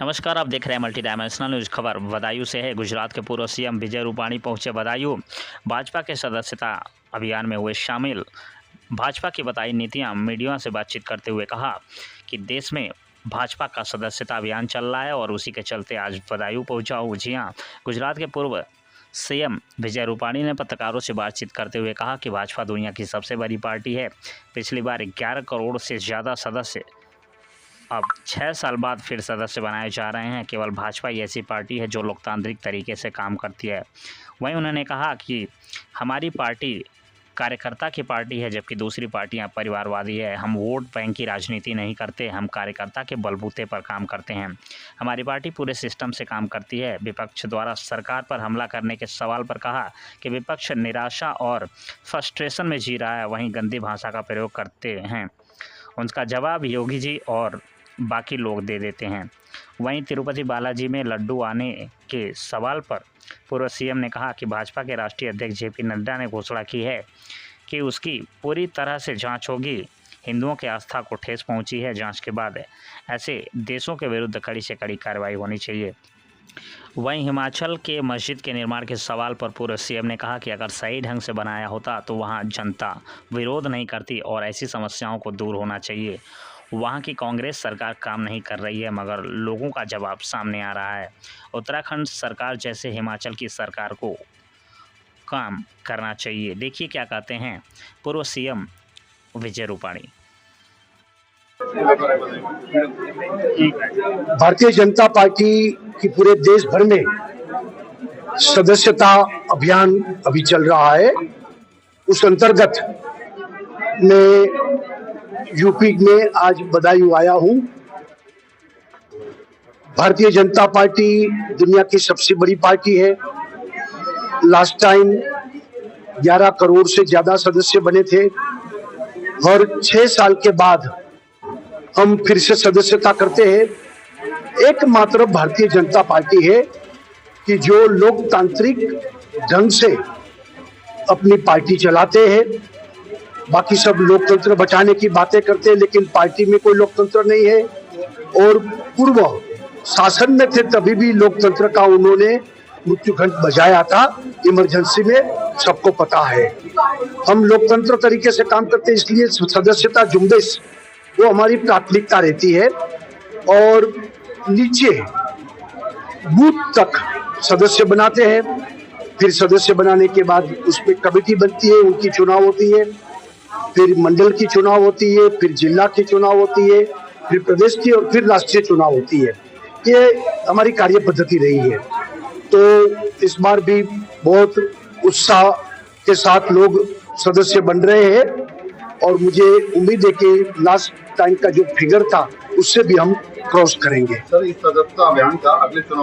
नमस्कार, आप देख रहे हैं मल्टी डायमेंशनल न्यूज। खबर बदायूं से है। गुजरात के पूर्व सीएम विजय रूपाणी पहुंचे बदायूं। भाजपा के सदस्यता अभियान में हुए शामिल। भाजपा की बताई नीतियां। मीडिया से बातचीत करते हुए कहा कि देश में भाजपा का सदस्यता अभियान चल रहा है और उसी के चलते आज बदायूं पहुंचा हूँ। जी हाँ, गुजरात के पूर्व सीएम विजय रूपाणी ने पत्रकारों से बातचीत करते हुए कहा कि भाजपा दुनिया की सबसे बड़ी पार्टी है। पिछली बार 11 करोड़ से ज़्यादा सदस्य अब 6 साल बाद फिर सदस्य बनाए जा रहे हैं। केवल भाजपा ही ऐसी पार्टी है जो लोकतांत्रिक तरीके से काम करती है। वहीं उन्होंने कहा कि हमारी पार्टी कार्यकर्ता की पार्टी है, जबकि दूसरी पार्टियां परिवारवादी है। हम वोट बैंक की राजनीति नहीं करते, हम कार्यकर्ता के बलबूते पर काम करते हैं। हमारी पार्टी पूरे सिस्टम से काम करती है। विपक्ष द्वारा सरकार पर हमला करने के सवाल पर कहा कि विपक्ष निराशा और फ्रस्ट्रेशन में जी रहा है, वहीं गंदी भाषा का प्रयोग करते हैं। उनका जवाब योगी जी और बाकी लोग दे देते हैं। वहीं तिरुपति बालाजी में लड्डू आने के सवाल पर पूर्व सीएम ने कहा कि भाजपा के राष्ट्रीय अध्यक्ष जेपी नड्डा ने घोषणा की है कि उसकी पूरी तरह से जांच होगी। हिंदुओं की आस्था को ठेस पहुंची है। जांच के बाद ऐसे देशों के विरुद्ध कड़ी से कड़ी कार्रवाई होनी चाहिए। वहीं हिमाचल के मस्जिद के निर्माण के सवाल पर पूर्व सीएम ने कहा कि अगर सही ढंग से बनाया होता तो वहां जनता विरोध नहीं करती और ऐसी समस्याओं को दूर होना चाहिए। वहां की कांग्रेस सरकार काम नहीं कर रही है, मगर लोगों का जवाब सामने आ रहा है। उत्तराखंड सरकार जैसे हिमाचल की सरकार को काम करना चाहिए। देखिए क्या कहते हैं पूर्व सीएम विजय रूपाणी। भारतीय जनता पार्टी की पूरे देश भर में सदस्यता अभियान अभी चल रहा है। उस अंतर्गत मैं यूपी में आज बदायूं आया हूं। भारतीय जनता पार्टी दुनिया की सबसे बड़ी पार्टी है। लास्ट टाइम 11 करोड़ से ज्यादा सदस्य बने थे और 6 साल के बाद हम फिर से सदस्यता करते हैं। एकमात्र भारतीय जनता पार्टी है कि जो लोकतांत्रिक ढंग से अपनी पार्टी चलाते हैं। बाकी सब लोकतंत्र बचाने की बातें करते हैं, लेकिन पार्टी में कोई लोकतंत्र नहीं है। और पूर्व शासन में थे तभी भी लोकतंत्र का उन्होंने मृत्युखंड बजाया था इमरजेंसी में, सबको पता है। हम लोकतंत्र तरीके से काम करते हैं, इसलिए सदस्यता झुंबेश वो हमारी प्राथमिकता रहती है। और नीचे बूथ तक सदस्य बनाते हैं। फिर सदस्य बनाने के बाद उसमें कमेटी बनती है, उनकी चुनाव होती है, फिर मंडल की चुनाव होती है, फिर जिला की चुनाव होती है, फिर प्रदेश की और फिर राष्ट्रीय चुनाव होती है। ये हमारी कार्य पद्धति रही है। तो इस बार भी बहुत उत्साह के साथ लोग सदस्य बन रहे हैं और मुझे उम्मीद है कि लास्ट टाइम का जो फिगर था उससे भी हम क्रॉस करेंगे। सर, इस सदस्यता अभियान का अगले चुनाव